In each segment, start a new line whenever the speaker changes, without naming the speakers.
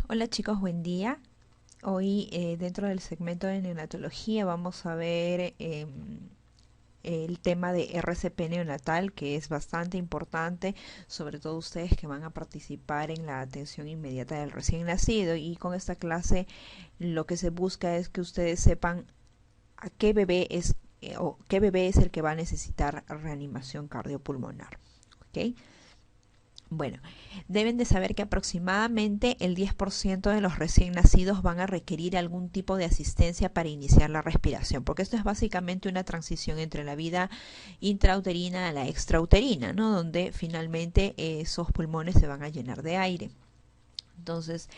Hola chicos, buen día. Hoy dentro del segmento de neonatología vamos a ver el tema de RCP neonatal, que es bastante importante, sobre todo ustedes que van a participar en la atención inmediata del recién nacido. Y con esta clase lo que se busca es que ustedes sepan a qué bebé es o qué bebé es el que va a necesitar reanimación cardiopulmonar. ¿Ok? Bueno, deben de saber que aproximadamente el 10% de los recién nacidos van a requerir algún tipo de asistencia para iniciar la respiración, porque esto es básicamente una transición entre la vida intrauterina a la extrauterina, ¿no? Donde finalmente esos pulmones se van a llenar de aire. Entonces,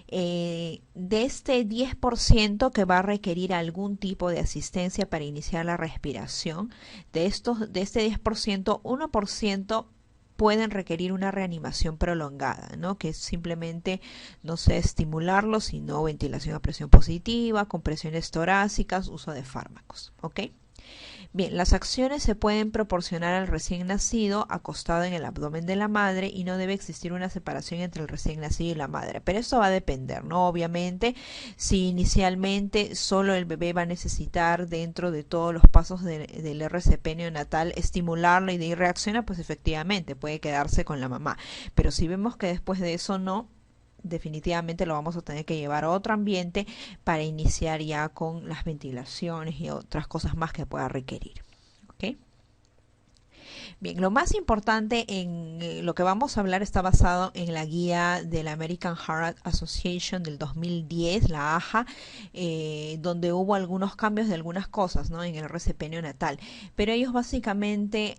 de este 10% que va a requerir algún tipo de asistencia para iniciar la respiración, de este 10%, 1% pueden requerir una reanimación prolongada, ¿no? Que es simplemente, no sé, estimularlo, sino ventilación a presión positiva, compresiones torácicas, uso de fármacos, ¿ok? Bien, las acciones se pueden proporcionar al recién nacido acostado en el abdomen de la madre y no debe existir una separación entre el recién nacido y la madre. Pero esto va a depender, ¿no? Obviamente, si inicialmente solo el bebé va a necesitar dentro de todos los pasos del RCP neonatal estimularlo y de ahí reacciona, pues efectivamente puede quedarse con la mamá. Pero si vemos que después de eso no, definitivamente lo vamos a tener que llevar a otro ambiente para iniciar ya con las ventilaciones y otras cosas más que pueda requerir. ¿Ok? Bien, lo más importante en lo que vamos a hablar está basado en la guía de la American Heart Association del 2010, la AHA, donde hubo algunos cambios de algunas cosas, ¿no? En el RCP neonatal. Pero ellos básicamente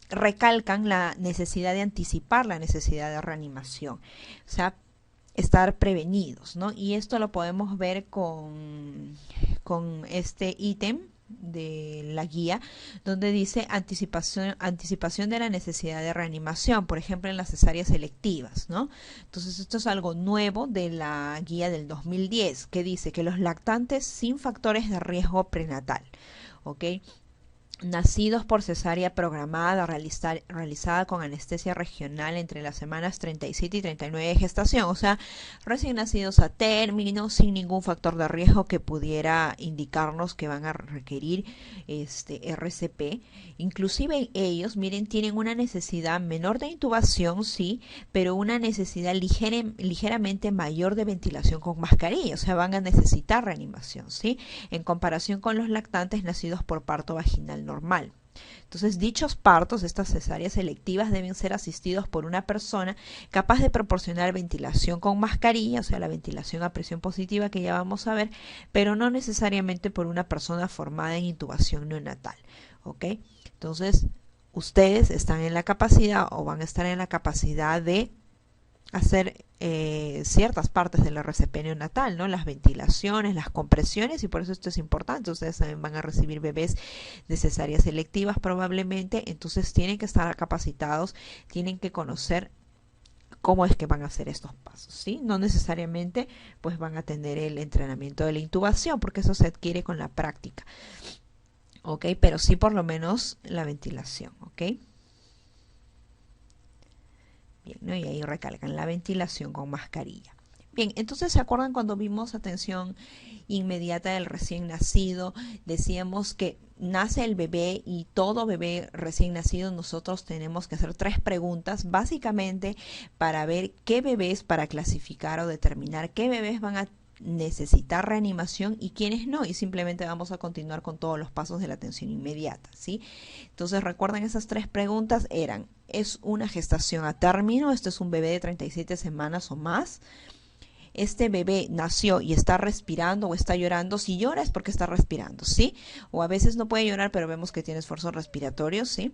recalcan la necesidad de anticipar la necesidad de reanimación. O sea, estar prevenidos, ¿no? Y esto lo podemos ver con este ítem de la guía donde dice anticipación de la necesidad de reanimación, por ejemplo en las cesáreas selectivas, ¿no? Entonces esto es algo nuevo de la guía del 2010 que dice que los lactantes sin factores de riesgo prenatal, ¿ok? Nacidos por cesárea programada realizada con anestesia regional entre las semanas 37 y 39 de gestación, o sea, recién nacidos a término, sin ningún factor de riesgo que pudiera indicarnos que van a requerir este RCP. Inclusive ellos, miren, tienen una necesidad menor de intubación, sí, pero una necesidad ligeramente mayor de ventilación con mascarilla, o sea, van a necesitar reanimación, sí, en comparación con los lactantes nacidos por parto vaginal normal. Entonces, dichos partos, estas cesáreas selectivas, deben ser asistidos por una persona capaz de proporcionar ventilación con mascarilla, o sea, la ventilación a presión positiva que ya vamos a ver, pero no necesariamente por una persona formada en intubación neonatal. ¿Ok? Entonces, ustedes están en la capacidad o van a estar en la capacidad de hacer ciertas partes del RCP neonatal, ¿no? Las ventilaciones, las compresiones, y por eso esto es importante. Ustedes también van a recibir bebés de cesáreas selectivas probablemente, entonces tienen que estar capacitados, tienen que conocer cómo es que van a hacer estos pasos, ¿sí? No necesariamente pues van a tener el entrenamiento de la intubación, porque eso se adquiere con la práctica, ¿ok? Pero sí por lo menos la ventilación, ¿ok? Bien, ¿no? Y ahí recalcan la ventilación con mascarilla. Bien, entonces se acuerdan cuando vimos atención inmediata del recién nacido, decíamos que nace el bebé y todo bebé recién nacido nosotros tenemos que hacer 3 preguntas básicamente para ver qué bebés, para clasificar o determinar qué bebés van a necesitar reanimación y quiénes no, y simplemente vamos a continuar con todos los pasos de la atención inmediata, ¿sí? Entonces recuerden, esas 3 preguntas eran: ¿es una gestación a término? Esto es un bebé de 37 semanas o más. Este bebé nació y está respirando o está llorando. Si llora es porque está respirando, ¿sí? O a veces no puede llorar, pero vemos que tiene esfuerzos respiratorios, ¿sí?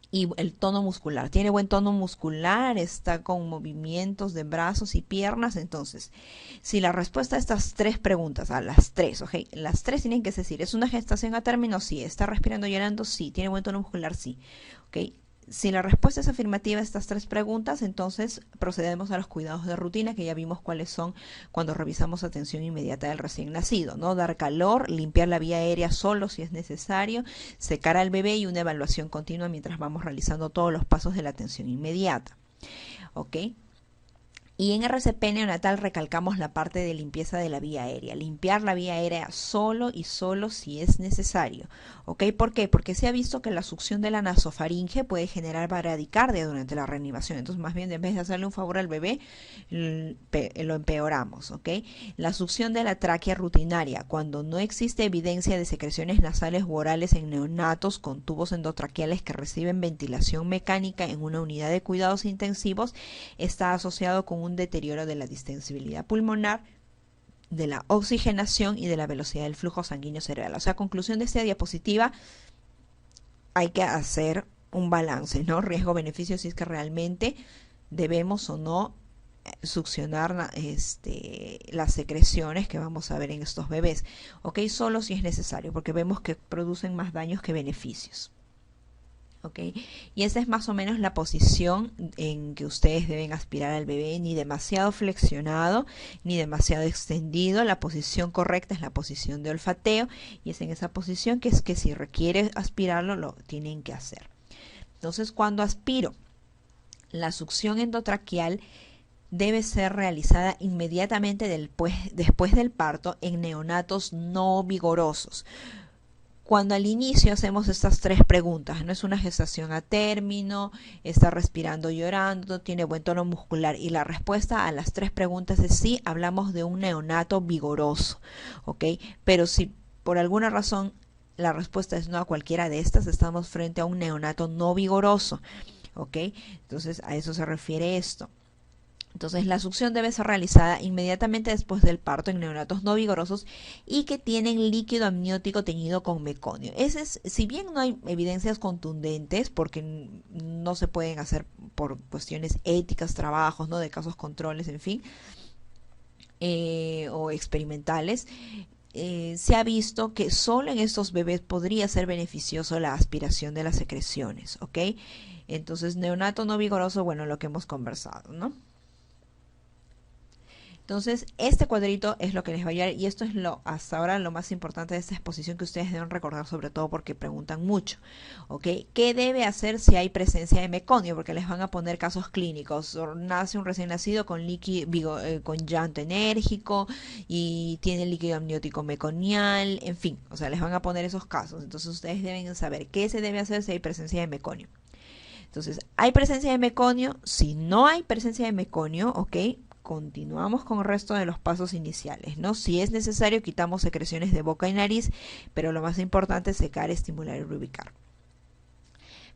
Y el tono muscular, tiene buen tono muscular, está con movimientos de brazos y piernas. Entonces, si la respuesta a estas 3 preguntas, a las 3, ok, las 3 tienen que decir: ¿es una gestación a término? Sí. ¿Está respirando, llorando? Sí. ¿Tiene buen tono muscular? Sí. Ok. Si la respuesta es afirmativa a estas 3 preguntas, entonces procedemos a los cuidados de rutina, que ya vimos cuáles son cuando revisamos atención inmediata del recién nacido, ¿no? Dar calor, limpiar la vía aérea solo si es necesario, secar al bebé y una evaluación continua mientras vamos realizando todos los pasos de la atención inmediata. ¿Ok? Y en RCP neonatal recalcamos la parte de limpieza de la vía aérea. Limpiar la vía aérea solo y solo si es necesario. ¿Ok? ¿Por qué? Porque se ha visto que la succión de la nasofaringe puede generar bradicardia durante la reanimación. Entonces, más bien, en vez de hacerle un favor al bebé, lo empeoramos. ¿Ok? La succión de la tráquea rutinaria. Cuando no existe evidencia de secreciones nasales u orales en neonatos con tubos endotraqueales que reciben ventilación mecánica en una unidad de cuidados intensivos, está asociado con un deterioro de la distensibilidad pulmonar, de la oxigenación y de la velocidad del flujo sanguíneo cerebral. O sea, conclusión de esta diapositiva, hay que hacer un balance, ¿no? Riesgo-beneficio, si es que realmente debemos o no succionar las secreciones que vamos a ver en estos bebés. Ok, solo si es necesario, porque vemos que producen más daños que beneficios. ¿Okay? Y esa es más o menos la posición en que ustedes deben aspirar al bebé, ni demasiado flexionado ni demasiado extendido. La posición correcta es la posición de olfateo, y es en esa posición que es que si requiere aspirarlo lo tienen que hacer. Entonces, cuando aspiro, la succión endotraqueal debe ser realizada inmediatamente después del parto en neonatos no vigorosos. Cuando al inicio hacemos estas tres preguntas, no es una gestación a término, está respirando, llorando, tiene buen tono muscular, y la respuesta a las tres preguntas es sí, hablamos de un neonato vigoroso, ¿ok? Pero si por alguna razón la respuesta es no a cualquiera de estas, estamos frente a un neonato no vigoroso, ¿ok? Entonces a eso se refiere esto. Entonces, la succión debe ser realizada inmediatamente después del parto en neonatos no vigorosos y que tienen líquido amniótico teñido con meconio. Si bien no hay evidencias contundentes, porque no se pueden hacer por cuestiones éticas, trabajos, ¿no? De casos controles, en fin, o experimentales, se ha visto que solo en estos bebés podría ser beneficioso la aspiración de las secreciones, ¿ok? Entonces, neonato no vigoroso, bueno, lo que hemos conversado, ¿no? Entonces, este cuadrito es lo que les va a ayudar, y esto es hasta ahora lo más importante de esta exposición que ustedes deben recordar, sobre todo porque preguntan mucho, ¿ok? ¿Qué debe hacer si hay presencia de meconio? Porque les van a poner casos clínicos. Nace un recién nacido con con llanto enérgico y tiene líquido amniótico meconial, en fin, o sea, les van a poner esos casos. Entonces, ustedes deben saber qué se debe hacer si hay presencia de meconio. Entonces, ¿hay presencia de meconio? Si no hay presencia de meconio, ¿ok? Continuamos con el resto de los pasos iniciales, ¿no? Si es necesario, quitamos secreciones de boca y nariz, pero lo más importante es secar, estimular y reubicar.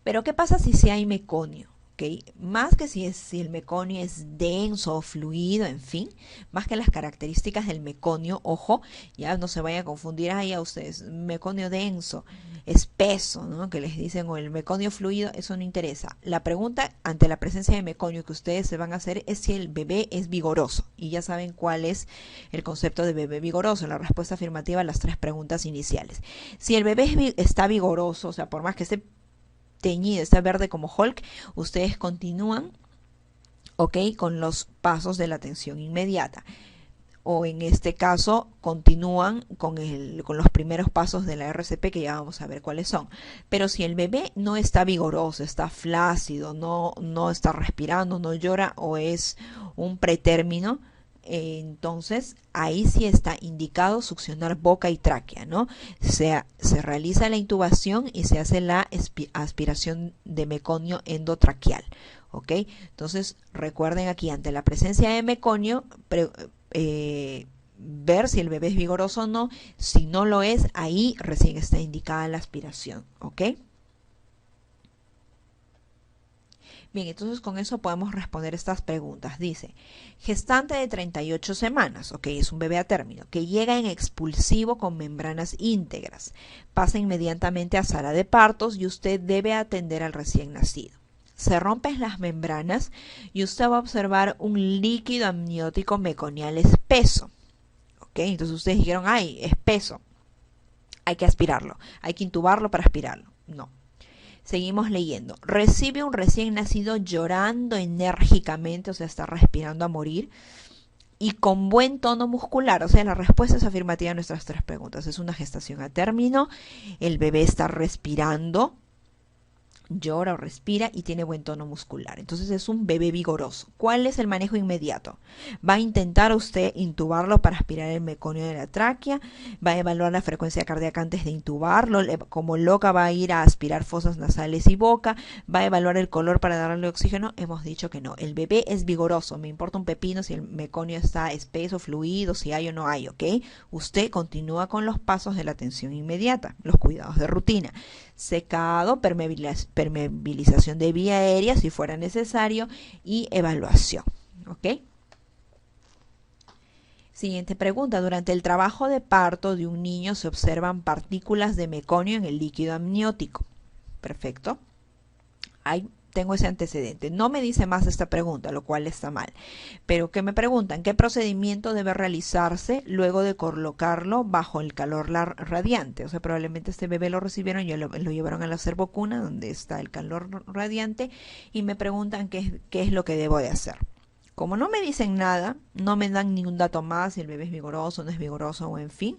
Pero ¿qué pasa si hay meconio? ¿Okay? Más que si el meconio es denso o fluido, en fin, más que las características del meconio, ojo, ya no se vayan a confundir ahí a ustedes, meconio denso, espeso, ¿no? Que les dicen, o el meconio fluido, eso no interesa. La pregunta ante la presencia de meconio que ustedes se van a hacer es si el bebé es vigoroso, y ya saben cuál es el concepto de bebé vigoroso, la respuesta afirmativa a las tres preguntas iniciales. Si el bebé está vigoroso, o sea, por más que esté teñido, está verde como Hulk, ustedes continúan, ¿ok? Con los pasos de la atención inmediata. O en este caso, continúan con los primeros pasos de la RCP, que ya vamos a ver cuáles son. Pero si el bebé no está vigoroso, está flácido, no está respirando, no llora, o es un pretérmino, entonces ahí sí está indicado succionar boca y tráquea, ¿no? Se realiza la intubación y se hace la aspiración de meconio endotraqueal, ¿ok? Entonces recuerden aquí, ante la presencia de meconio, ver si el bebé es vigoroso o no. Si no lo es, ahí recién está indicada la aspiración, ¿ok? Bien, entonces con eso podemos responder estas preguntas. Dice, gestante de 38 semanas, ok, es un bebé a término, que llega en expulsivo con membranas íntegras. Pasa inmediatamente a sala de partos y usted debe atender al recién nacido. Se rompen las membranas y usted va a observar un líquido amniótico meconial espeso. Ok, entonces ustedes dijeron, ay, espeso, hay que aspirarlo, hay que intubarlo para aspirarlo. No. Seguimos leyendo. Recibe un recién nacido llorando enérgicamente, o sea, está respirando a morir, y con buen tono muscular. O sea, la respuesta es afirmativa a nuestras tres preguntas. Es una gestación a término, el bebé está respirando, llora o respira y tiene buen tono muscular. Entonces es un bebé vigoroso. ¿Cuál es el manejo inmediato? Va a intentar usted intubarlo para aspirar el meconio de la tráquea, va a evaluar la frecuencia cardíaca antes de intubarlo, como loca va a ir a aspirar fosas nasales y boca, va a evaluar el color para darle oxígeno. Hemos dicho que no, el bebé es vigoroso, me importa un pepino si el meconio está espeso, fluido, si hay o no hay, ¿ok? Usted continúa con los pasos de la atención inmediata, los cuidados de rutina. Secado, permeabilización de vía aérea si fuera necesario y evaluación. ¿Ok? Siguiente pregunta. Durante el trabajo de parto de un niño se observan partículas de meconio en el líquido amniótico. Perfecto. Tengo ese antecedente. No me dice más esta pregunta, lo cual está mal. Pero que me preguntan, ¿qué procedimiento debe realizarse luego de colocarlo bajo el calor radiante? O sea, probablemente este bebé lo recibieron y lo llevaron a la servocuna, donde está el calor radiante, y me preguntan qué es lo que debo de hacer. Como no me dicen nada, no me dan ningún dato más, si el bebé es vigoroso, no es vigoroso o en fin,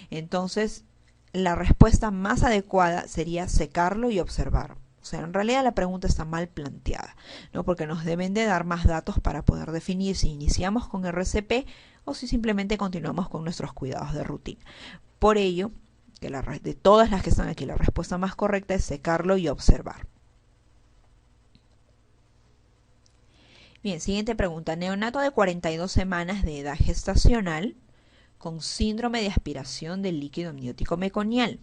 entonces la respuesta más adecuada sería secarlo y observar. O sea, en realidad la pregunta está mal planteada, ¿no? Porque nos deben de dar más datos para poder definir si iniciamos con RCP o si simplemente continuamos con nuestros cuidados de rutina. Por ello, que de todas las que están aquí, la respuesta más correcta es secarlo y observar. Bien, siguiente pregunta. Neonato de 42 semanas de edad gestacional con síndrome de aspiración del líquido amniótico meconial.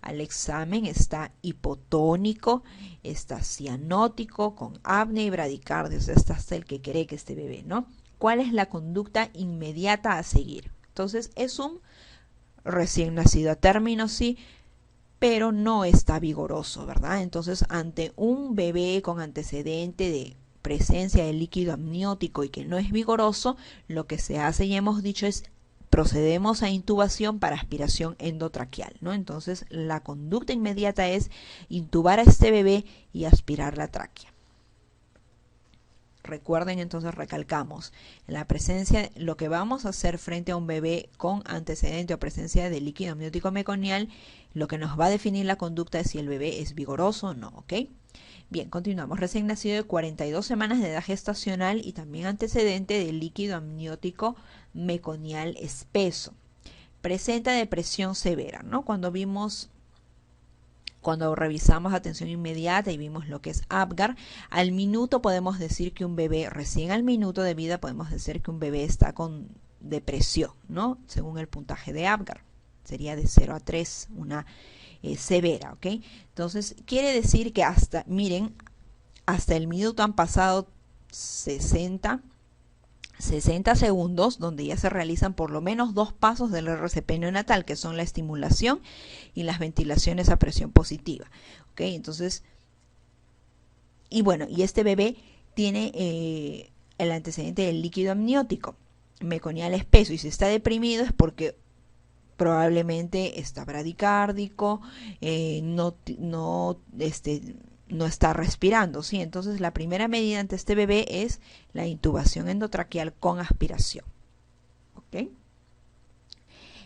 Al examen está hipotónico, está cianótico, con apnea y bradicardia, o sea, está hasta el que cree que este bebé, ¿no? ¿Cuál es la conducta inmediata a seguir? Entonces, es un recién nacido a término, sí, pero no está vigoroso, ¿verdad? Entonces, ante un bebé con antecedente de presencia de líquido amniótico y que no es vigoroso, lo que se hace, ya hemos dicho, es procedemos a intubación para aspiración endotraqueal, ¿no? Entonces, la conducta inmediata es intubar a este bebé y aspirar la tráquea. Recuerden, entonces recalcamos, en la presencia, lo que vamos a hacer frente a un bebé con antecedente o presencia de líquido amniótico meconial, lo que nos va a definir la conducta es si el bebé es vigoroso o no, ¿ok? Bien, continuamos. Recién nacido de 42 semanas de edad gestacional y también antecedente de líquido amniótico meconial espeso. Presenta depresión severa, ¿no? Cuando revisamos atención inmediata y vimos lo que es Apgar, al minuto podemos decir que un bebé, recién al minuto de vida, podemos decir que un bebé está con depresión, ¿no? Según el puntaje de Apgar. Sería de 0 a 3, una severa, ¿ok? Entonces, quiere decir que hasta el minuto han pasado 60 segundos, donde ya se realizan por lo menos 2 pasos del RCP neonatal, que son la estimulación y las ventilaciones a presión positiva, ¿ok? Entonces, y bueno, y este bebé tiene el antecedente del líquido amniótico meconial espeso, y si está deprimido es porque probablemente está bradicárdico, no está respirando, ¿sí? Entonces la primera medida ante este bebé es la intubación endotraqueal con aspiración, ¿ok?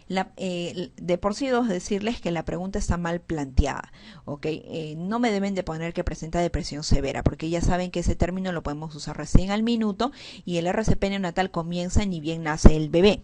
De por sí debo decirles que la pregunta está mal planteada, ¿ok? No me deben de poner que presenta depresión severa, porque ya saben que ese término lo podemos usar recién al minuto y el RCP neonatal comienza ni bien nace el bebé.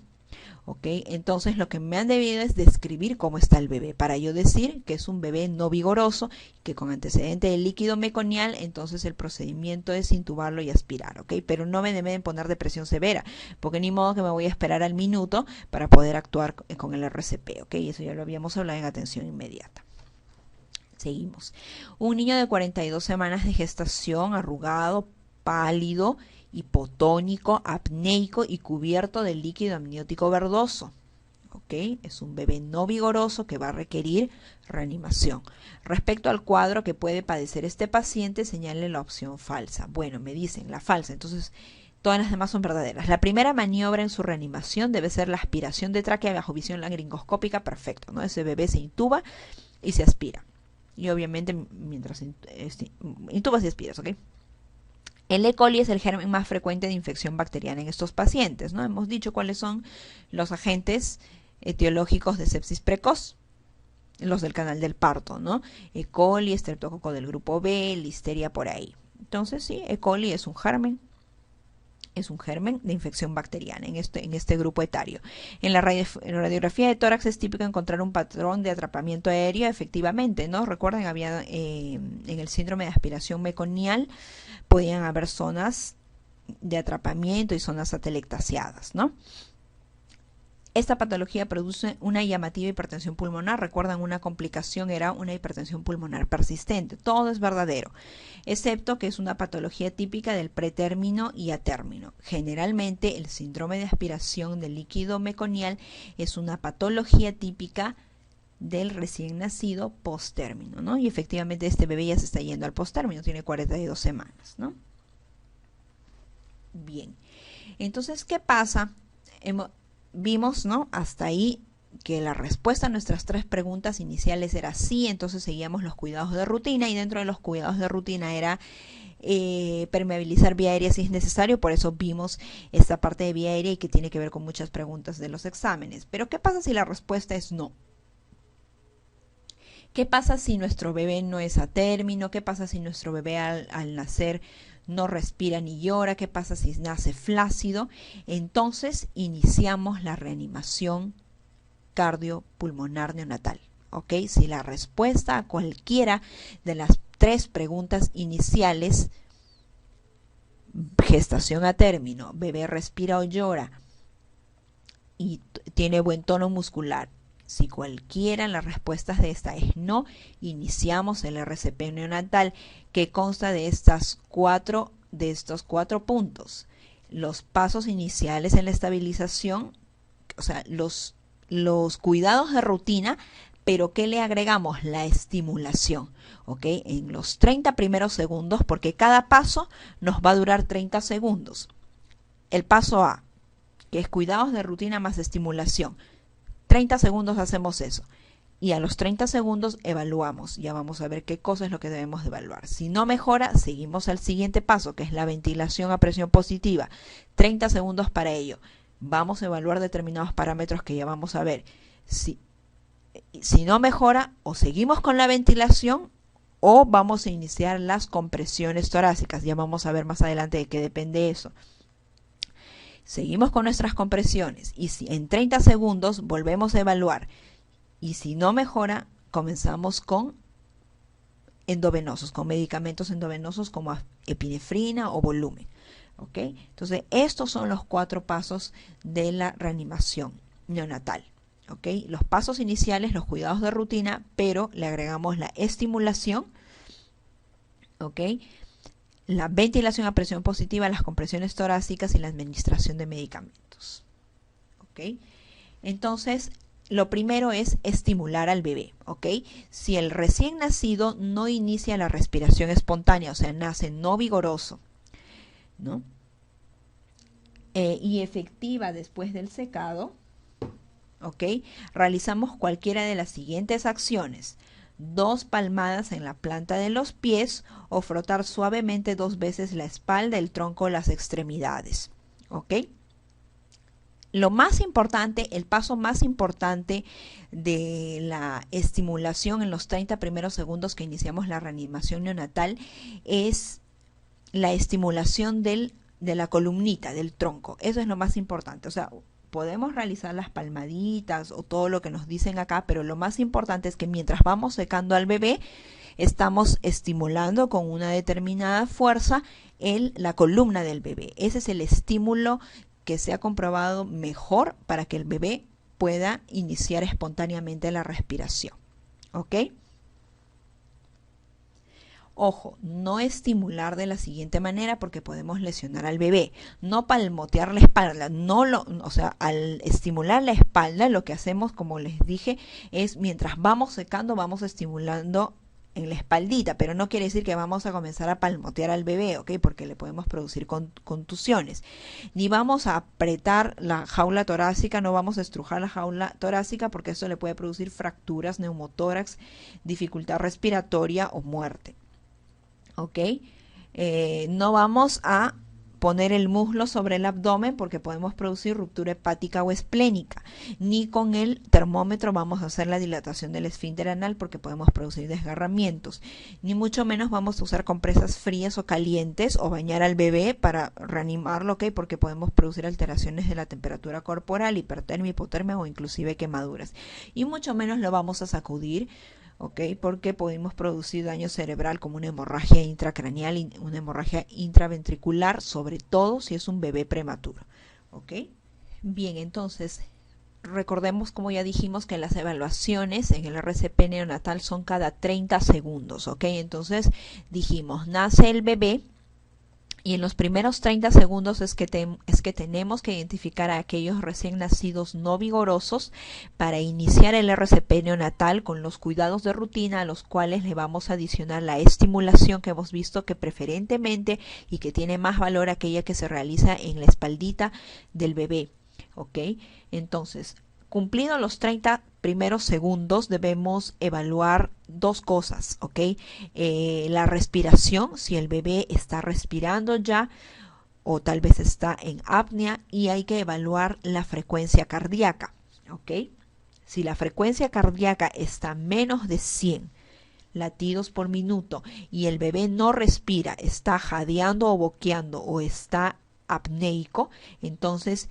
¿Ok? Entonces lo que me han debido es describir cómo está el bebé, para yo decir que es un bebé no vigoroso, que con antecedente de líquido meconial, entonces el procedimiento es intubarlo y aspirar, ¿ok? Pero no me deben poner depresión severa, porque ni modo que me voy a esperar al minuto para poder actuar con el RCP, ¿ok? Eso ya lo habíamos hablado en atención inmediata. Seguimos. Un niño de 42 semanas de gestación, arrugado, pálido, hipotónico, apneico y cubierto de líquido amniótico verdoso. ¿Ok? Es un bebé no vigoroso que va a requerir reanimación. Respecto al cuadro que puede padecer este paciente, señale la opción falsa. Bueno, me dicen la falsa, entonces todas las demás son verdaderas. La primera maniobra en su reanimación debe ser la aspiración de tráquea bajo visión laringoscópica. Perfecto, ¿no? Ese bebé se intuba y se aspira. Y obviamente mientras intubas y aspiras, ¿ok? El E. coli es el germen más frecuente de infección bacteriana en estos pacientes, ¿no? Hemos dicho cuáles son los agentes etiológicos de sepsis precoz. los del canal del parto, ¿no? E. coli, estreptococo del grupo B, listeria por ahí. Entonces, sí, E. coli es un germen. Es un germen de infección bacteriana en este grupo etario. En la radiografía de tórax es típico encontrar un patrón de atrapamiento aéreo, efectivamente, ¿no? Recuerden, había en el síndrome de aspiración meconial, podían haber zonas de atrapamiento y zonas atelectasiadas, ¿no? Esta patología produce una llamativa hipertensión pulmonar. Recuerdan, una complicación era una hipertensión pulmonar persistente. Todo es verdadero, excepto que es una patología típica del pretérmino y a término. Generalmente el síndrome de aspiración del líquido meconial es una patología típica del recién nacido posttérmino, ¿no? Y efectivamente este bebé ya se está yendo al posttérmino, tiene 42 semanas, ¿no? Bien, entonces, ¿qué pasa? Vimos, ¿no? Hasta ahí que la respuesta a nuestras 3 preguntas iniciales era sí, entonces seguíamos los cuidados de rutina, y dentro de los cuidados de rutina era permeabilizar vía aérea si es necesario. Por eso vimos esta parte de vía aérea y que tiene que ver con muchas preguntas de los exámenes. Pero ¿qué pasa si la respuesta es no? ¿Qué pasa si nuestro bebé no es a término? ¿Qué pasa si nuestro bebé al nacer no respira ni llora? ¿Qué pasa si nace flácido? Entonces iniciamos la reanimación cardiopulmonar neonatal. ¿Ok? Si la respuesta a cualquiera de las 3 preguntas iniciales, gestación a término, bebé respira o llora y tiene buen tono muscular, si cualquiera de las respuestas de esta es no, iniciamos el RCP neonatal, que consta de estos 4 puntos. Los pasos iniciales en la estabilización, o sea, los cuidados de rutina, pero ¿qué le agregamos? La estimulación, ¿ok? En los 30 primeros segundos, porque cada paso nos va a durar 30 segundos. El paso A, que es cuidados de rutina más estimulación. 30 segundos hacemos eso. Y a los 30 segundos evaluamos. Ya vamos a ver qué cosa es lo que debemos de evaluar. Si no mejora, seguimos al siguiente paso, que es la ventilación a presión positiva. 30 segundos para ello. Vamos a evaluar determinados parámetros que ya vamos a ver. Si no mejora, o seguimos con la ventilación o vamos a iniciar las compresiones torácicas. Ya vamos a ver más adelante de qué depende eso. Seguimos con nuestras compresiones y si en 30 segundos volvemos a evaluar, y si no mejora, comenzamos con endovenosos, con medicamentos endovenosos como epinefrina o volumen. ¿Ok? Entonces, estos son los 4 pasos de la reanimación neonatal. ¿Ok? Los pasos iniciales, los cuidados de rutina, pero le agregamos la estimulación, ¿ok?, la ventilación a presión positiva, las compresiones torácicas y la administración de medicamentos. ¿Ok? Entonces, lo primero es estimular al bebé. ¿Ok? Si el recién nacido no inicia la respiración espontánea, o sea, nace no vigoroso, ¿no?, y efectiva después del secado, ¿ok?, realizamos cualquiera de las siguientes acciones: 2 palmadas en la planta de los pies o frotar suavemente 2 veces la espalda, el tronco, las extremidades. ¿Ok? Lo más importante, el paso más importante de la estimulación en los 30 primeros segundos que iniciamos la reanimación neonatal es la estimulación de la columnita, del tronco. Eso es lo más importante. O sea, podemos realizar las palmaditas o todo lo que nos dicen acá, pero lo más importante es que mientras vamos secando al bebé, estamos estimulando con una determinada fuerza la columna del bebé. Ese es el estímulo que se ha comprobado mejor para que el bebé pueda iniciar espontáneamente la respiración. ¿Ok? Ojo, no estimular de la siguiente manera porque podemos lesionar al bebé. No palmotear la espalda, o sea, al estimular la espalda lo que hacemos, como les dije, es mientras vamos secando, vamos estimulando en la espaldita, pero no quiere decir que vamos a comenzar a palmotear al bebé, ¿ok? Porque le podemos producir contusiones. Ni vamos a apretar la jaula torácica, no vamos a estrujar la jaula torácica porque eso le puede producir fracturas, neumotórax, dificultad respiratoria o muerte. ¿Ok? No vamos a poner el muslo sobre el abdomen porque podemos producir ruptura hepática o esplénica, ni con el termómetro vamos a hacer la dilatación del esfínter anal porque podemos producir desgarramientos, ni mucho menos vamos a usar compresas frías o calientes o bañar al bebé para reanimarlo, ¿ok? Porque podemos producir alteraciones de la temperatura corporal, hipertermia, hipotermia o inclusive quemaduras, y mucho menos lo vamos a sacudir, ¿ok? Porque podemos producir daño cerebral como una hemorragia intracraneal y una hemorragia intraventricular, sobre todo si es un bebé prematuro, ¿ok? Bien, entonces recordemos, como ya dijimos, que las evaluaciones en el RCP neonatal son cada 30 segundos, ¿ok? Entonces dijimos, nace el bebé, y en los primeros 30 segundos es que tenemos que identificar a aquellos recién nacidos no vigorosos para iniciar el RCP neonatal con los cuidados de rutina, a los cuales le vamos a adicionar la estimulación que hemos visto que preferentemente y que tiene más valor aquella que se realiza en la espaldita del bebé, ¿ok? Entonces, cumplidos los 30 primeros segundos, debemos evaluar dos cosas, ¿ok? La respiración, si el bebé está respirando ya o tal vez está en apnea, y hay que evaluar la frecuencia cardíaca, ¿ok? Si la frecuencia cardíaca está menos de 100 latidos por minuto y el bebé no respira, está jadeando o boqueando o está apneico, entonces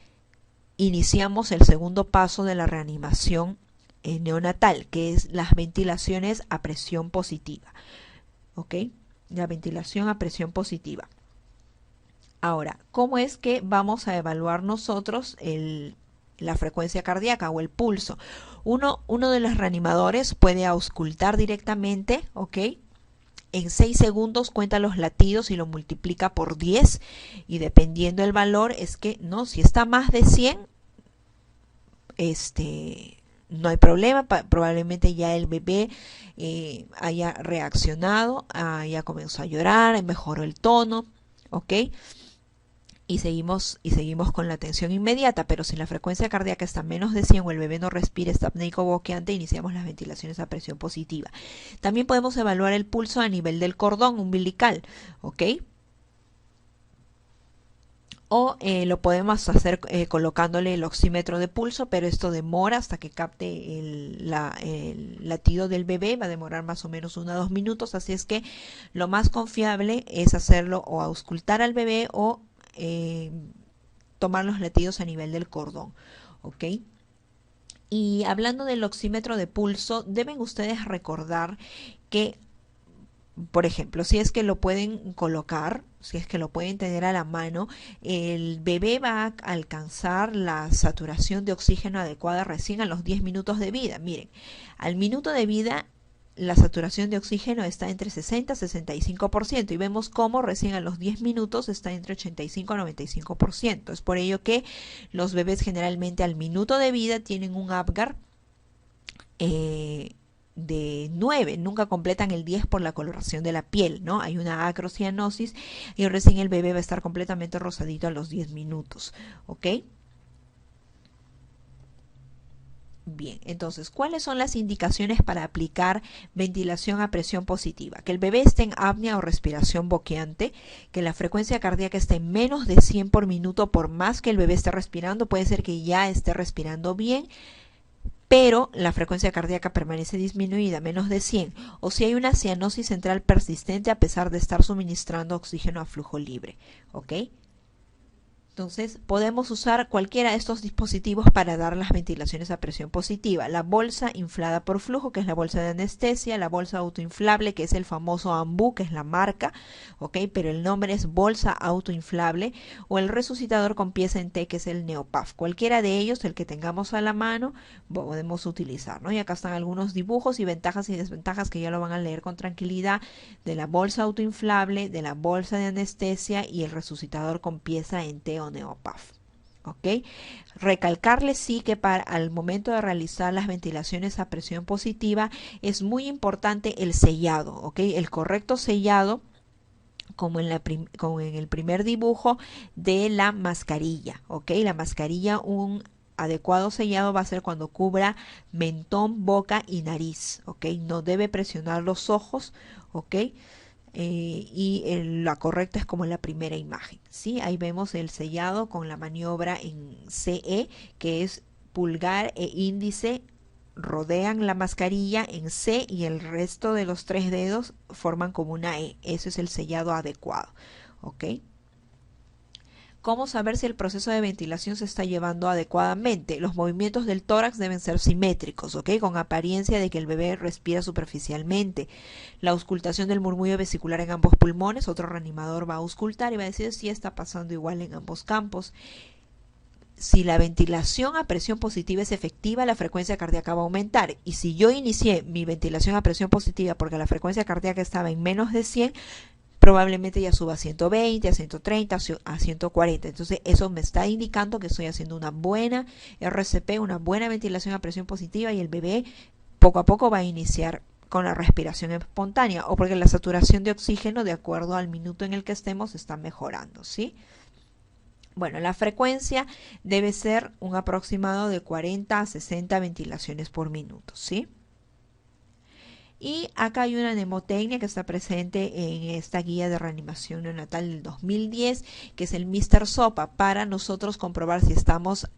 iniciamos el segundo paso de la reanimación neonatal, que es las ventilaciones a presión positiva, ¿ok? La ventilación a presión positiva. Ahora, ¿cómo es que vamos a evaluar nosotros la frecuencia cardíaca o el pulso? Uno de los reanimadores puede auscultar directamente, ¿ok? En 6 segundos cuenta los latidos y lo multiplica por 10, y dependiendo del valor es que, no, si está más de 100, no hay problema, probablemente ya el bebé haya reaccionado, haya comenzado a llorar, mejoró el tono, ¿ok? Y seguimos con la atención inmediata, pero si la frecuencia cardíaca está menos de 100 o el bebé no respira, está apneico o boqueante, iniciamos las ventilaciones a presión positiva. También podemos evaluar el pulso a nivel del cordón umbilical, ¿ok? O lo podemos hacer colocándole el oxímetro de pulso, pero esto demora hasta que capte el latido del bebé, va a demorar más o menos 1 a 2 minutos, así es que lo más confiable es hacerlo o auscultar al bebé o tomar los latidos a nivel del cordón, ¿ok? Y hablando del oxímetro de pulso, deben ustedes recordar que, por ejemplo, si es que lo pueden colocar, si es que lo pueden tener a la mano, el bebé va a alcanzar la saturación de oxígeno adecuada recién a los 10 minutos de vida. Miren, al minuto de vida la saturación de oxígeno está entre 60 y 65%, y vemos cómo recién a los 10 minutos está entre 85 y 95%. Es por ello que los bebés generalmente al minuto de vida tienen un Apgar de 9, nunca completan el 10 por la coloración de la piel, ¿no? Hay una acrocianosis y recién el bebé va a estar completamente rosadito a los 10 minutos, ¿ok? Bien, entonces, ¿cuáles son las indicaciones para aplicar ventilación a presión positiva? Que el bebé esté en apnea o respiración boqueante, que la frecuencia cardíaca esté en menos de 100 por minuto, por más que el bebé esté respirando, puede ser que ya esté respirando bien, pero la frecuencia cardíaca permanece disminuida, menos de 100, o si hay una cianosis central persistente a pesar de estar suministrando oxígeno a flujo libre, ¿ok? Entonces, podemos usar cualquiera de estos dispositivos para dar las ventilaciones a presión positiva. La bolsa inflada por flujo, que es la bolsa de anestesia, la bolsa autoinflable, que es el famoso Ambu, que es la marca, ¿ok? Pero el nombre es bolsa autoinflable, o el resucitador con pieza en T, que es el Neopaf. Cualquiera de ellos, el que tengamos a la mano, podemos utilizar, ¿no? Y acá están algunos dibujos y ventajas y desventajas que ya lo van a leer con tranquilidad, de la bolsa autoinflable, de la bolsa de anestesia y el resucitador con pieza en T o Neopaf. ¿Ok? Recalcarles sí que al momento de realizar las ventilaciones a presión positiva es muy importante el sellado, ¿ok? El correcto sellado, como en el primer dibujo de la mascarilla, ¿ok? La mascarilla, un adecuado sellado va a ser cuando cubra mentón, boca y nariz, ¿ok? No debe presionar los ojos, ¿ok? la correcta es como la primera imagen, ¿sí? Ahí vemos el sellado con la maniobra en CE, que es pulgar e índice rodean la mascarilla en C y el resto de los 3 dedos forman como una E. Eso es el sellado adecuado, ¿ok? ¿Cómo saber si el proceso de ventilación se está llevando adecuadamente? Los movimientos del tórax deben ser simétricos, ¿ok? Con apariencia de que el bebé respira superficialmente. La auscultación del murmullo vesicular en ambos pulmones, otro reanimador va a auscultar y va a decir si está pasando igual en ambos campos. Si la ventilación a presión positiva es efectiva, la frecuencia cardíaca va a aumentar. Y si yo inicié mi ventilación a presión positiva porque la frecuencia cardíaca estaba en menos de 100, probablemente ya suba a 120, a 130, a 140. Entonces eso me está indicando que estoy haciendo una buena RCP, una buena ventilación a presión positiva y el bebé poco a poco va a iniciar con la respiración espontánea o porque la saturación de oxígeno de acuerdo al minuto en el que estemos está mejorando, ¿sí? Bueno, la frecuencia debe ser un aproximado de 40 a 60 ventilaciones por minuto, ¿sí? Y acá hay una mnemotecnia que está presente en esta guía de reanimación neonatal del 2010, que es el Mr. Sopa, para nosotros comprobar si estamos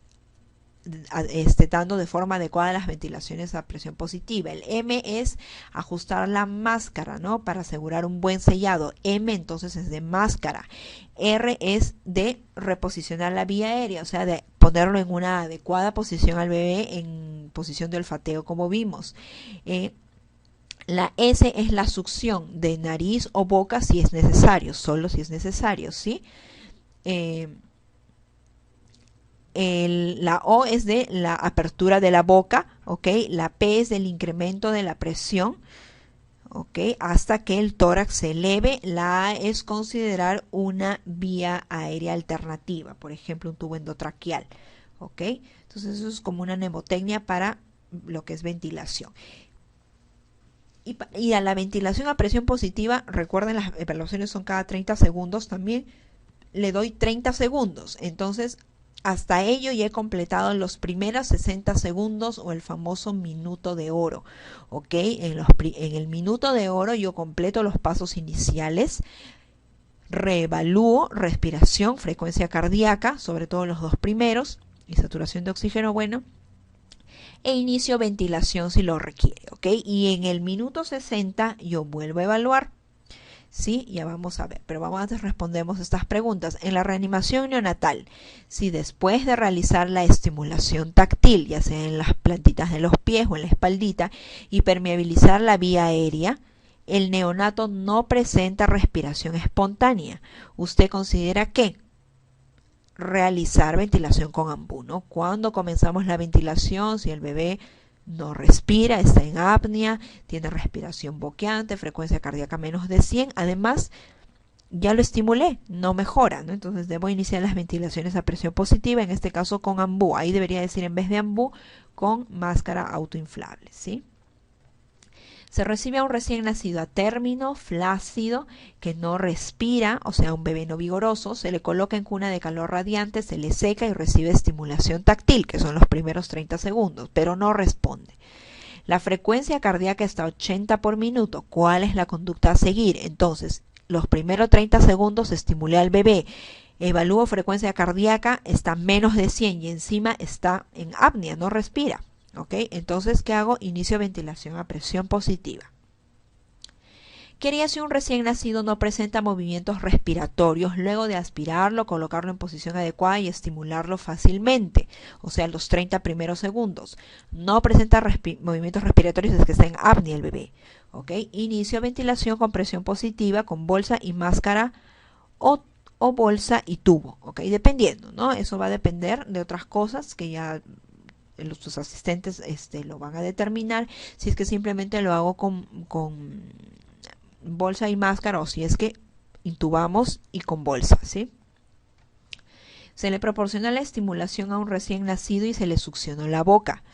dando de forma adecuada las ventilaciones a presión positiva. El M es ajustar la máscara, ¿no? Para asegurar un buen sellado. M entonces es de máscara. R es de reposicionar la vía aérea, o sea, de ponerlo en una adecuada posición al bebé en posición de olfateo como vimos. La S es la succión de nariz o boca si es necesario, solo si es necesario, ¿sí? La O es de la apertura de la boca, ¿ok? La P es del incremento de la presión, ¿ok? Hasta que el tórax se eleve. La A es considerar una vía aérea alternativa, por ejemplo, un tubo endotraqueal, ¿ok? Entonces eso es como una mnemotecnia para lo que es ventilación. Y a la ventilación a presión positiva, recuerden las evaluaciones son cada 30 segundos, también le doy 30 segundos. Entonces, hasta ello ya he completado los primeros 60 segundos o el famoso minuto de oro. ¿Ok? En el minuto de oro yo completo los pasos iniciales, reevalúo respiración, frecuencia cardíaca, sobre todo los dos primeros, y saturación de oxígeno, bueno, e inicio ventilación si lo requiere, ¿ok? Y en el minuto 60 yo vuelvo a evaluar, ¿sí? Ya vamos a ver, pero antes respondemos estas preguntas. En la reanimación neonatal, si después de realizar la estimulación táctil, ya sea en las plantitas de los pies o en la espaldita, y permeabilizar la vía aérea, el neonato no presenta respiración espontánea, ¿usted considera que realizar ventilación con ambú, ¿no? Cuando comenzamos la ventilación, si el bebé no respira, está en apnea, tiene respiración boqueante, frecuencia cardíaca menos de 100, además ya lo estimulé, no mejora, ¿no? Entonces debo iniciar las ventilaciones a presión positiva, en este caso con ambú, ahí debería decir en vez de ambú, con máscara autoinflable, ¿sí? Se recibe a un recién nacido a término, flácido, que no respira, o sea, un bebé no vigoroso, se le coloca en cuna de calor radiante, se le seca y recibe estimulación táctil, que son los primeros 30 segundos, pero no responde. La frecuencia cardíaca está a 80 por minuto. ¿Cuál es la conducta a seguir? Entonces, los primeros 30 segundos estimulé al bebé, evalúo frecuencia cardíaca, está menos de 100 y encima está en apnea, no respira. ¿Ok? Entonces, ¿qué hago? Inicio ventilación a presión positiva. ¿Qué haría si un recién nacido no presenta movimientos respiratorios luego de aspirarlo, colocarlo en posición adecuada y estimularlo fácilmente? O sea, los 30 primeros segundos. No presenta movimientos respiratorios desde que está en apnea el bebé. ¿Ok? Inicio ventilación con presión positiva, con bolsa y máscara o bolsa y tubo. ¿Ok? Dependiendo, ¿no? Eso va a depender de otras cosas que ya tus asistentes lo van a determinar, si es que simplemente lo hago con bolsa y máscara o si es que intubamos y con bolsa, ¿sí? Se le proporciona la estimulación a un recién nacido y se le succionó la boca.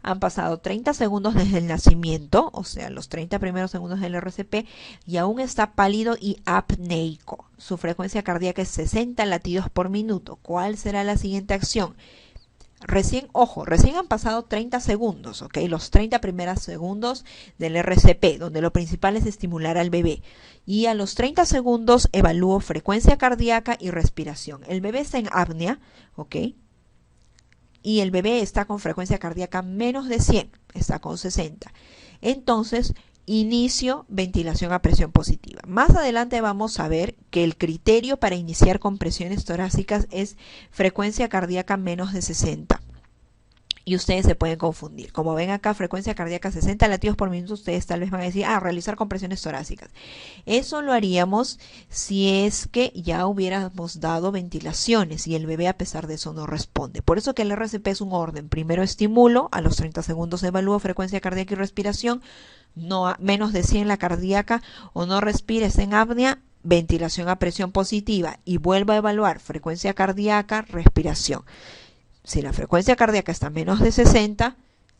Han pasado 30 segundos desde el nacimiento, o sea, los 30 primeros segundos del RCP, y aún está pálido y apneico. Su frecuencia cardíaca es 60 latidos por minuto. ¿Cuál será la siguiente acción? Recién, ojo, recién han pasado 30 segundos, ¿ok? Los 30 primeros segundos del RCP, donde lo principal es estimular al bebé. Y a los 30 segundos evalúo frecuencia cardíaca y respiración. El bebé está en apnea, ¿ok? Y el bebé está con frecuencia cardíaca menos de 100, está con 60. Entonces, inicio ventilación a presión positiva. Más adelante vamos a ver que el criterio para iniciar compresiones torácicas es frecuencia cardíaca menos de 60. Y ustedes se pueden confundir. Como ven acá, frecuencia cardíaca 60 latidos por minuto, ustedes tal vez van a decir, realizar compresiones torácicas. Eso lo haríamos si es que ya hubiéramos dado ventilaciones y el bebé a pesar de eso no responde. Por eso que el RCP es un orden. Primero estimulo, a los 30 segundos evalúo frecuencia cardíaca y respiración, no menos de 100 la cardíaca o no respires en apnea, ventilación a presión positiva y vuelvo a evaluar frecuencia cardíaca, respiración. Si la frecuencia cardíaca está menos de 60,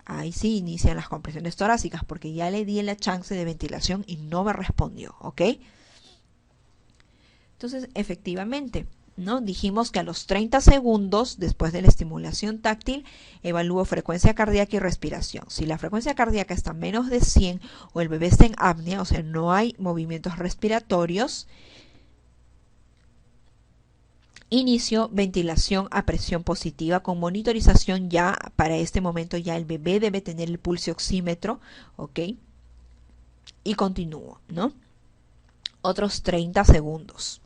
ahí sí inician las compresiones torácicas porque ya le di la chance de ventilación y no me respondió, ¿ok? Entonces, efectivamente, ¿no? Dijimos que a los 30 segundos, después de la estimulación táctil, evalúo frecuencia cardíaca y respiración. Si la frecuencia cardíaca está menos de 100 o el bebé está en apnea, o sea, no hay movimientos respiratorios, inicio ventilación a presión positiva con monitorización. Ya para este momento ya el bebé debe tener el pulso oxímetro, ¿ok? Y continúo, ¿no? Otros 30 segundos.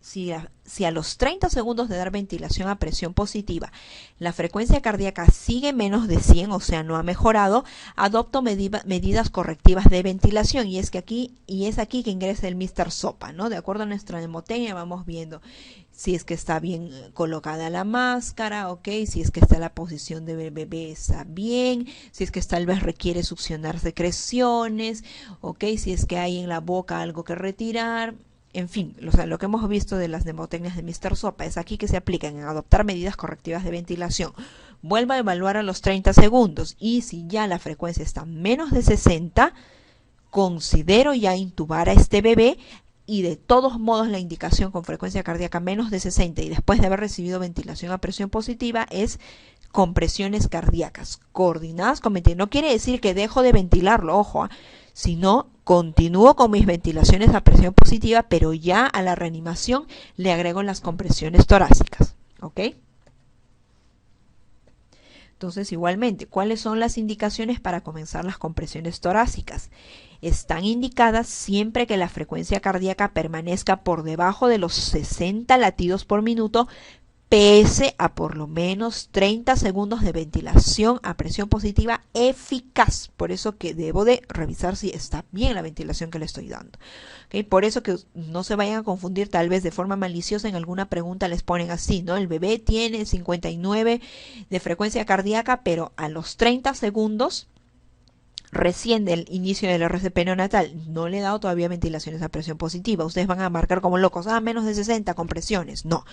Si a los 30 segundos de dar ventilación a presión positiva la frecuencia cardíaca sigue menos de 100, o sea, no ha mejorado, adopto medidas correctivas de ventilación. Y es aquí que ingresa el Mr. Sopa, ¿no? De acuerdo a nuestra mnemotecnia vamos viendo si es que está bien colocada la máscara, ¿ok? Si es que está la posición del bebé está bien, si es que tal vez requiere succionar secreciones, ¿ok? Si es que hay en la boca algo que retirar. En fin, lo que hemos visto de las mnemotecnias de Mr. Sopa es aquí que se aplican en adoptar medidas correctivas de ventilación. Vuelvo a evaluar a los 30 segundos y si ya la frecuencia está menos de 60, considero ya intubar a este bebé. Y de todos modos la indicación con frecuencia cardíaca menos de 60 y después de haber recibido ventilación a presión positiva es compresiones cardíacas coordinadas con ventilación. No quiere decir que dejo de ventilarlo, ojo, sino continúo con mis ventilaciones a presión positiva, pero ya a la reanimación le agrego las compresiones torácicas, ¿ok? Entonces, igualmente, ¿cuáles son las indicaciones para comenzar las compresiones torácicas? Están indicadas siempre que la frecuencia cardíaca permanezca por debajo de los 60 latidos por minuto, pese a por lo menos 30 segundos de ventilación a presión positiva eficaz. Por eso que debo de revisar si está bien la ventilación que le estoy dando. ¿Okay? Por eso que no se vayan a confundir, tal vez de forma maliciosa en alguna pregunta les ponen así, ¿no? El bebé tiene 59 de frecuencia cardíaca, pero a los 30 segundos recién del inicio del RCP neonatal no le he dado todavía ventilaciones a presión positiva. Ustedes van a marcar como locos, menos de 60 compresiones. No.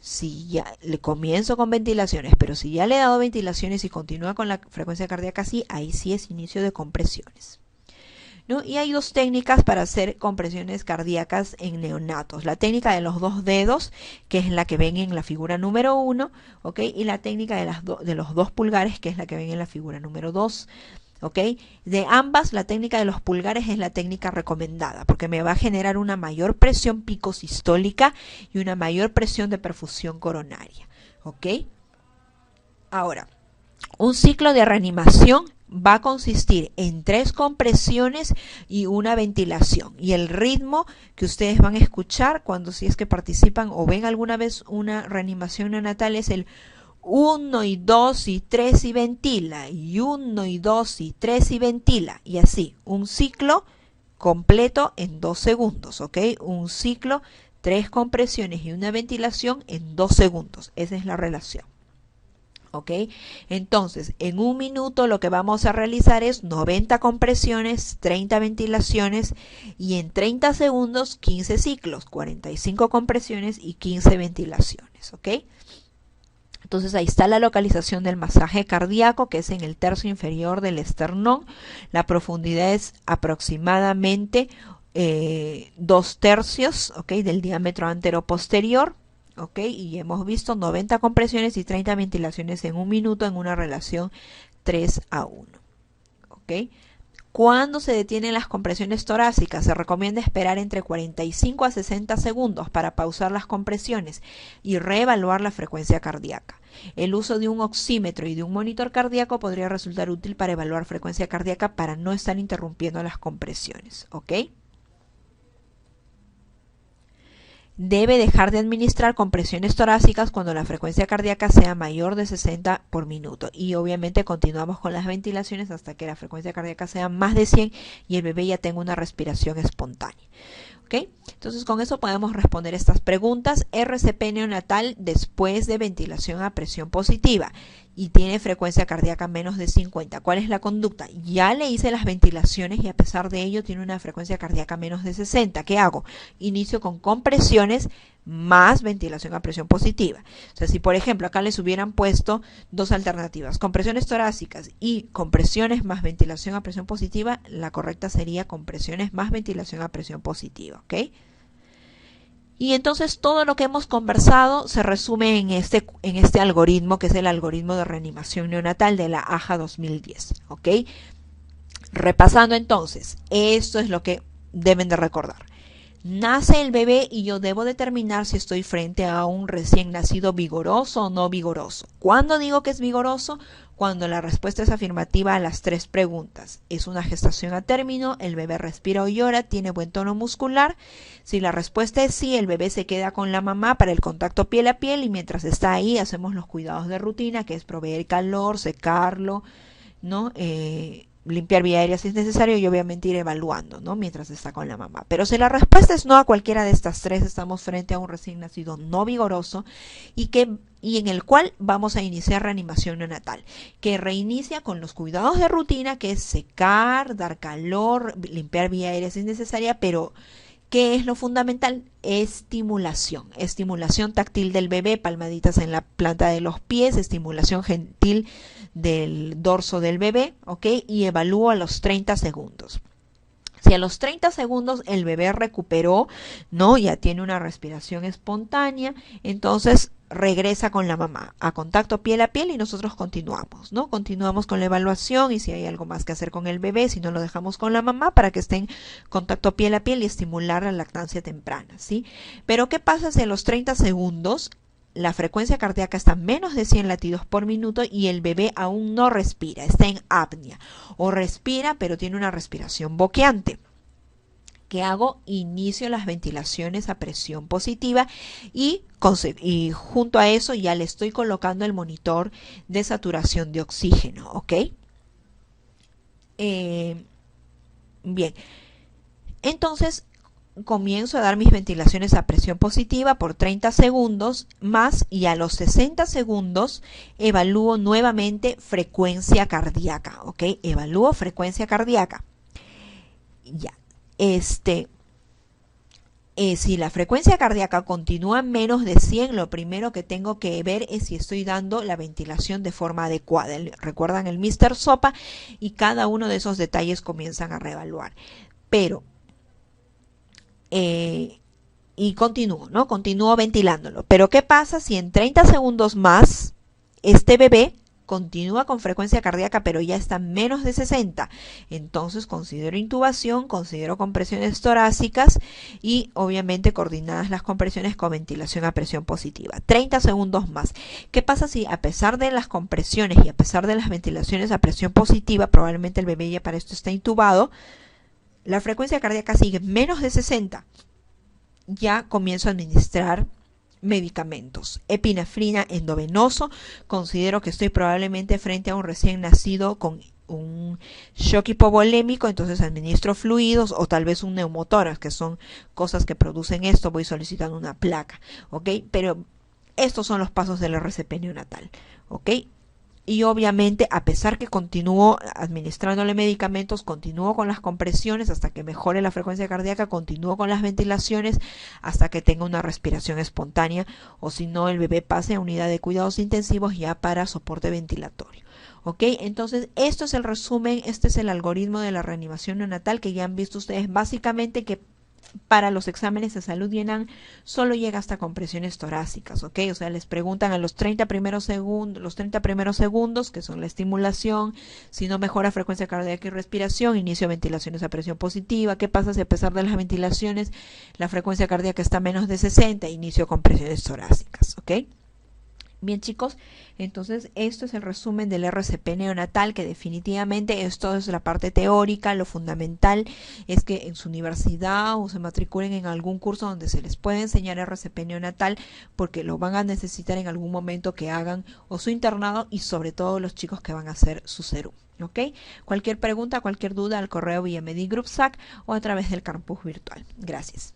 Si ya le comienzo con ventilaciones, pero si ya le he dado ventilaciones y continúa con la frecuencia cardíaca así, ahí sí es inicio de compresiones, ¿no? Y hay dos técnicas para hacer compresiones cardíacas en neonatos. La técnica de los 2 dedos, que es la que ven en la figura número 1, ¿ok? Y la técnica de los 2 pulgares, que es la que ven en la figura número 2. ¿Ok? De ambas, la técnica de los pulgares es la técnica recomendada porque me va a generar una mayor presión picosistólica y una mayor presión de perfusión coronaria. ¿Ok? Ahora, un ciclo de reanimación va a consistir en 3 compresiones y una ventilación. Y el ritmo que ustedes van a escuchar cuando si es que participan o ven alguna vez una reanimación neonatal es el 1 y 2 y 3 y ventila, y 1 y 2 y 3 y ventila, y así, un ciclo completo en 2 segundos, ¿ok? Un ciclo, 3 compresiones y una ventilación en 2 segundos, esa es la relación, ¿ok? Entonces, en un minuto lo que vamos a realizar es 90 compresiones, 30 ventilaciones, y en 30 segundos 15 ciclos, 45 compresiones y 15 ventilaciones, ¿ok? Entonces ahí está la localización del masaje cardíaco, que es en el tercio inferior del esternón. La profundidad es aproximadamente 2 tercios, ¿ok? Del diámetro anteroposterior. ¿ok? Y hemos visto 90 compresiones y 30 ventilaciones en un minuto en una relación 3:1, ¿ok? Cuando se detienen las compresiones torácicas, se recomienda esperar entre 45 a 60 segundos para pausar las compresiones y reevaluar la frecuencia cardíaca. El uso de un oxímetro y de un monitor cardíaco podría resultar útil para evaluar frecuencia cardíaca para no estar interrumpiendo las compresiones, ¿ok? Debe dejar de administrar compresiones torácicas cuando la frecuencia cardíaca sea mayor de 60 por minuto. Y obviamente continuamos con las ventilaciones hasta que la frecuencia cardíaca sea más de 100 y el bebé ya tenga una respiración espontánea. ¿Ok? Entonces con eso podemos responder estas preguntas. RCP neonatal después de ventilación a presión positiva y tiene frecuencia cardíaca menos de 50. ¿Cuál es la conducta? Ya le hice las ventilaciones y a pesar de ello tiene una frecuencia cardíaca menos de 60. ¿Qué hago? Inicio con compresiones más ventilación a presión positiva. O sea, si por ejemplo acá les hubieran puesto dos alternativas, compresiones torácicas y compresiones más ventilación a presión positiva, la correcta sería compresiones más ventilación a presión positiva, ¿ok? Y entonces todo lo que hemos conversado se resume en este algoritmo, que es el algoritmo de reanimación neonatal de la AJA 2010, ¿ok? Repasando entonces, esto es lo que deben de recordar. Nace el bebé y yo debo determinar si estoy frente a un recién nacido vigoroso o no vigoroso. ¿Cuándo digo que es vigoroso? Cuando la respuesta es afirmativa a las tres preguntas. ¿Es una gestación a término? ¿El bebé respira o llora? ¿Tiene buen tono muscular? Si la respuesta es sí, el bebé se queda con la mamá para el contacto piel a piel y mientras está ahí hacemos los cuidados de rutina, que es proveer calor, secarlo, ¿no? Limpiar vía aérea si es necesario y obviamente ir evaluando, ¿no? Mientras está con la mamá. Pero si la respuesta es no a cualquiera de estas tres, estamos frente a un recién nacido no vigoroso y en el cual vamos a iniciar reanimación neonatal, que reinicia con los cuidados de rutina, que es secar, dar calor, limpiar vía aérea si es necesaria, pero ¿qué es lo fundamental? Estimulación táctil del bebé, palmaditas en la planta de los pies, estimulación gentil del dorso del bebé, ¿ok? Y evalúo a los 30 segundos. Si a los 30 segundos el bebé recuperó, ¿no? Ya tiene una respiración espontánea, entonces regresa con la mamá a contacto piel a piel y nosotros continuamos, ¿no? Continuamos con la evaluación y si hay algo más que hacer con el bebé, si no lo dejamos con la mamá para que esté en contacto piel a piel y estimular la lactancia temprana, ¿sí? Pero ¿qué pasa si a los 30 segundos la frecuencia cardíaca está menos de 100 latidos por minuto y el bebé aún no respira, está en apnea o respira pero tiene una respiración boqueante? ¿Qué hago? Inicio las ventilaciones a presión positiva y junto a eso ya le estoy colocando el monitor de saturación de oxígeno, ¿ok? Bien, entonces comienzo a dar mis ventilaciones a presión positiva por 30 segundos más y a los 60 segundos evalúo nuevamente frecuencia cardíaca, ¿ok? Evalúo frecuencia cardíaca. Ya, si la frecuencia cardíaca continúa menos de 100, lo primero que tengo que ver es si estoy dando la ventilación de forma adecuada. Recuerdan el Mr. Sopa y cada uno de esos detalles comienzan a reevaluar. Pero, y continúo, ¿no? Continúo ventilándolo. Pero ¿qué pasa si en 30 segundos más este bebé continúa con frecuencia cardíaca pero ya está menos de 60? Entonces considero intubación, considero compresiones torácicas y obviamente coordinadas las compresiones con ventilación a presión positiva. 30 segundos más. ¿Qué pasa si a pesar de las compresiones y a pesar de las ventilaciones a presión positiva, probablemente el bebé ya para esto está intubado, la frecuencia cardíaca sigue menos de 60? Ya comienzo a administrar medicamentos. Epinefrina endovenoso. Considero que estoy probablemente frente a un recién nacido con un shock hipovolémico, entonces administro fluidos o tal vez un neumotórax, que son cosas que producen esto. Voy solicitando una placa, ¿ok? Pero estos son los pasos del RCP neonatal, ¿ok? Y obviamente, a pesar que continúo administrándole medicamentos, continúo con las compresiones hasta que mejore la frecuencia cardíaca, continúo con las ventilaciones hasta que tenga una respiración espontánea, o si no, el bebé pase a unidad de cuidados intensivos ya para soporte ventilatorio. ¿Ok? Entonces, esto es el resumen, este es el algoritmo de la reanimación neonatal que ya han visto ustedes básicamente que para los exámenes de salud Yenan solo llega hasta compresiones torácicas, ¿ok? O sea, les preguntan a los 30 primeros segundos, que son la estimulación, si no mejora frecuencia cardíaca y respiración, inicio de ventilaciones a presión positiva, ¿qué pasa si a pesar de las ventilaciones la frecuencia cardíaca está menos de 60? Inicio compresiones torácicas, ¿ok? Bien chicos, entonces esto es el resumen del RCP neonatal, que definitivamente esto es la parte teórica. Lo fundamental es que en su universidad o se matriculen en algún curso donde se les pueda enseñar RCP neonatal, porque lo van a necesitar en algún momento que hagan o su internado, y sobre todo los chicos que van a hacer su serum. ¿Ok? Cualquier pregunta, cualquier duda, al correo vía Medigroupsac o a través del campus virtual. Gracias.